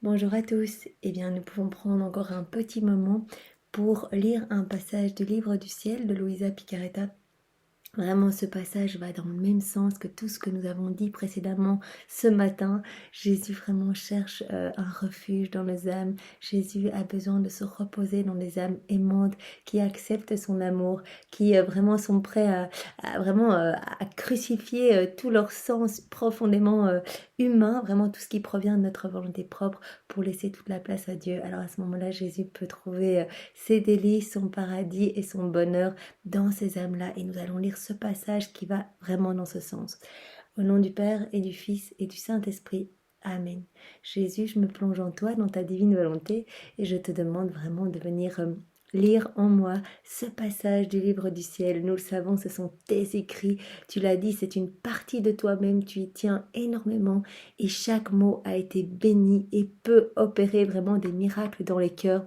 Bonjour à tous. Eh bien, nous pouvons prendre encore un petit moment pour lire un passage du livre du ciel de Luisa Picaretta. Vraiment, ce passage va dans le même sens que tout ce que nous avons dit précédemment ce matin. Jésus vraiment cherche un refuge dans nos âmes. Jésus a besoin de se reposer dans des âmes aimantes qui acceptent son amour, qui vraiment sont prêts à crucifier tout leur sens profondément humain, vraiment tout ce qui provient de notre volonté propre pour laisser toute la place à Dieu. Alors à ce moment-là, Jésus peut trouver ses délices, son paradis et son bonheur dans ces âmes-là. Et nous allons lire ce passage qui va vraiment dans ce sens. Au nom du Père et du Fils et du Saint-Esprit. Amen. Jésus, je me plonge en toi, dans ta divine volonté, et je te demande vraiment de venir lire en moi ce passage du livre du ciel. Nous le savons, ce sont tes écrits. Tu l'as dit, c'est une partie de toi-même. Tu y tiens énormément, et chaque mot a été béni et peut opérer vraiment des miracles dans les cœurs.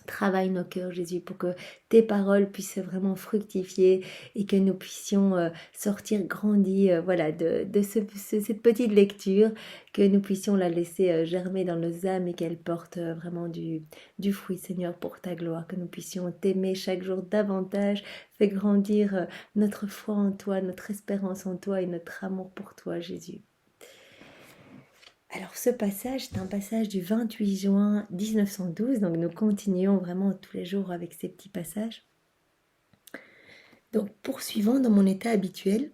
Travaille nos cœurs, Jésus, pour que tes paroles puissent vraiment fructifier et que nous puissions sortir grandis voilà, de cette petite lecture, que nous puissions la laisser germer dans nos âmes et qu'elle porte vraiment du fruit, Seigneur, pour ta gloire, que nous puissions t'aimer chaque jour davantage. Fais grandir notre foi en toi, notre espérance en toi et notre amour pour toi, Jésus. Alors ce passage, c'est un passage du 28 juin 1912, donc nous continuons vraiment tous les jours avec ces petits passages. Donc poursuivant dans mon état habituel,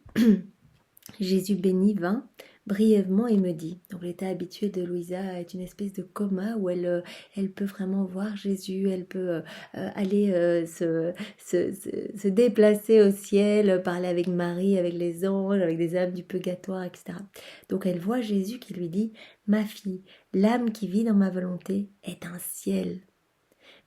Jésus béni vint brièvement et me dit, donc l'état habituel de Louisa est une espèce de coma où elle peut vraiment voir Jésus, elle peut aller se déplacer au ciel, parler avec Marie, avec les anges, avec des âmes du purgatoire, etc. Donc elle voit Jésus qui lui dit, ma fille, l'âme qui vit dans ma volonté est un ciel,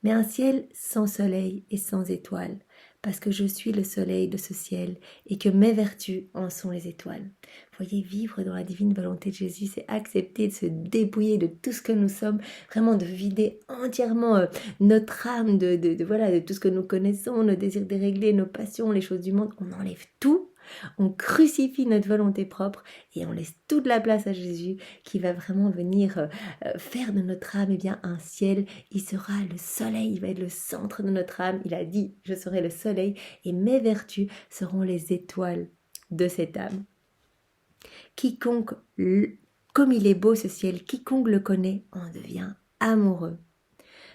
mais un ciel sans soleil et sans étoiles, parce que je suis le soleil de ce ciel et que mes vertus en sont les étoiles. Voyez, vivre dans la divine volonté de Jésus, c'est accepter de se dépouiller de tout ce que nous sommes, vraiment de vider entièrement notre âme voilà, de tout ce que nous connaissons, nos désirs déréglés, nos passions, les choses du monde. On enlève tout, on crucifie notre volonté propre et on laisse toute la place à Jésus qui va vraiment venir faire de notre âme bien, un ciel. Il sera le soleil, il va être le centre de notre âme. Il a dit, je serai le soleil et mes vertus seront les étoiles de cette âme. Quiconque, comme il est beau ce ciel, quiconque le connaît en devient amoureux.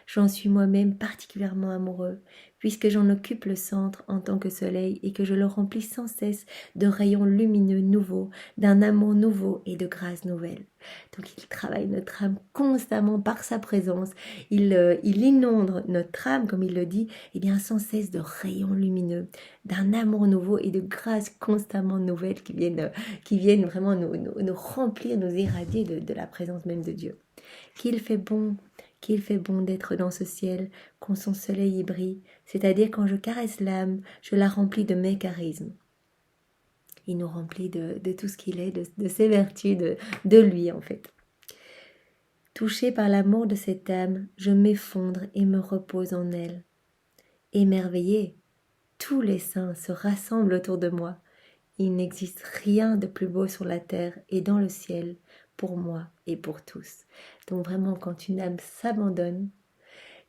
J'en suis moi-même particulièrement amoureux, puisque j'en occupe le centre en tant que soleil et que je le remplis sans cesse de rayons lumineux nouveaux, d'un amour nouveau et de grâce nouvelle. Donc il travaille notre âme constamment par sa présence, il inonde notre âme, comme il le dit, et bien sans cesse de rayons lumineux, d'un amour nouveau et de grâce constamment nouvelles qui viennent vraiment nous remplir, nous irradier de la présence même de Dieu. Qu'il fait bon d'être dans ce ciel, quand son soleil y brille, c'est-à-dire quand je caresse l'âme, je la remplis de mes charismes. Il nous remplit de tout ce qu'il est, de ses vertus, de lui en fait. Touché par l'amour de cette âme, je m'effondre et me repose en elle. Émerveillé, tous les saints se rassemblent autour de moi. Il n'existe rien de plus beau sur la terre et dans le ciel pour moi et pour tous. Donc vraiment, quand une âme s'abandonne,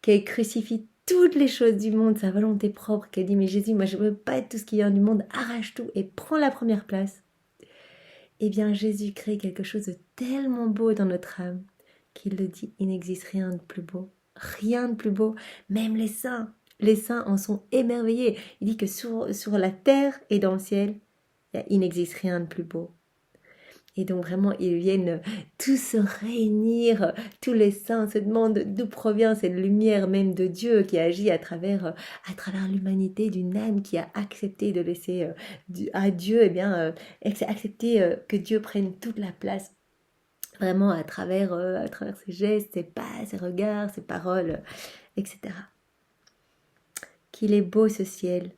qu'elle crucifie toutes les choses du monde, sa volonté propre, qu'elle dit, mais Jésus, moi je ne veux pas être tout ce qui vient du monde, arrache tout et prends la première place. Eh bien, Jésus crée quelque chose de tellement beau dans notre âme qu'il le dit, il n'existe rien de plus beau. Rien de plus beau, même les saints en sont émerveillés. Il dit que sur la terre et dans le ciel, il n'existe rien de plus beau. Et donc vraiment, ils viennent tous se réunir, tous les saints se demandent d'où provient cette lumière même de Dieu qui agit à travers l'humanité, d'une âme qui a accepté de laisser à Dieu, accepter que Dieu prenne toute la place, vraiment à travers ses gestes, ses pas, ses regards, ses paroles, etc. Qu'il est beau ce ciel,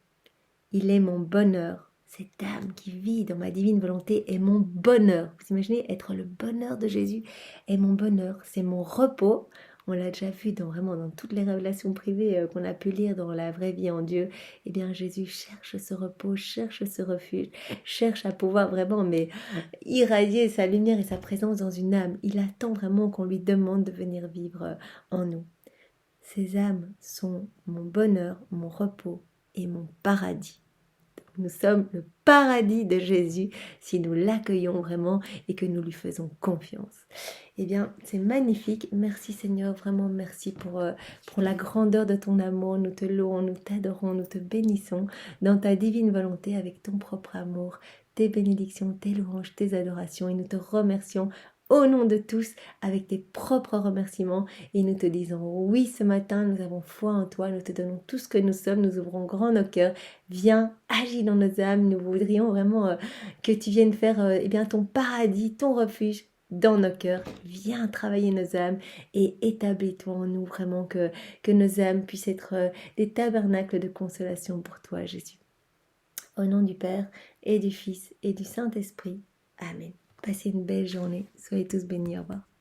il est mon bonheur. Cette âme qui vit dans ma divine volonté est mon bonheur. Vous imaginez, être le bonheur de Jésus est mon bonheur. C'est mon repos. on l'a déjà vu vraiment dans toutes les révélations privées qu'on a pu lire dans la vraie vie en Dieu. Eh bien, Jésus cherche ce repos, cherche ce refuge, cherche à pouvoir vraiment irradier sa lumière et sa présence dans une âme. Il attend vraiment qu'on lui demande de venir vivre en nous. Ces âmes sont mon bonheur, mon repos et mon paradis. Nous sommes le paradis de Jésus si nous l'accueillons vraiment et que nous lui faisons confiance. Eh bien, c'est magnifique. Merci Seigneur, vraiment merci pour la grandeur de ton amour. Nous te louons, nous t'adorons, nous te bénissons dans ta divine volonté avec ton propre amour, tes bénédictions, tes louanges, tes adorations. Et nous te remercions au nom de tous avec tes propres remerciements et nous te disons oui ce matin, nous avons foi en toi, nous te donnons tout ce que nous sommes, nous ouvrons grand nos cœurs, viens, agis dans nos âmes, nous voudrions vraiment que tu viennes faire eh bien, ton paradis, ton refuge dans nos cœurs, viens travailler nos âmes et établis-toi en nous vraiment que nos âmes puissent être des tabernacles de consolation pour toi Jésus. Au nom du Père et du Fils et du Saint-Esprit, Amen. Passez une belle journée. Soyez tous bénis. Au revoir.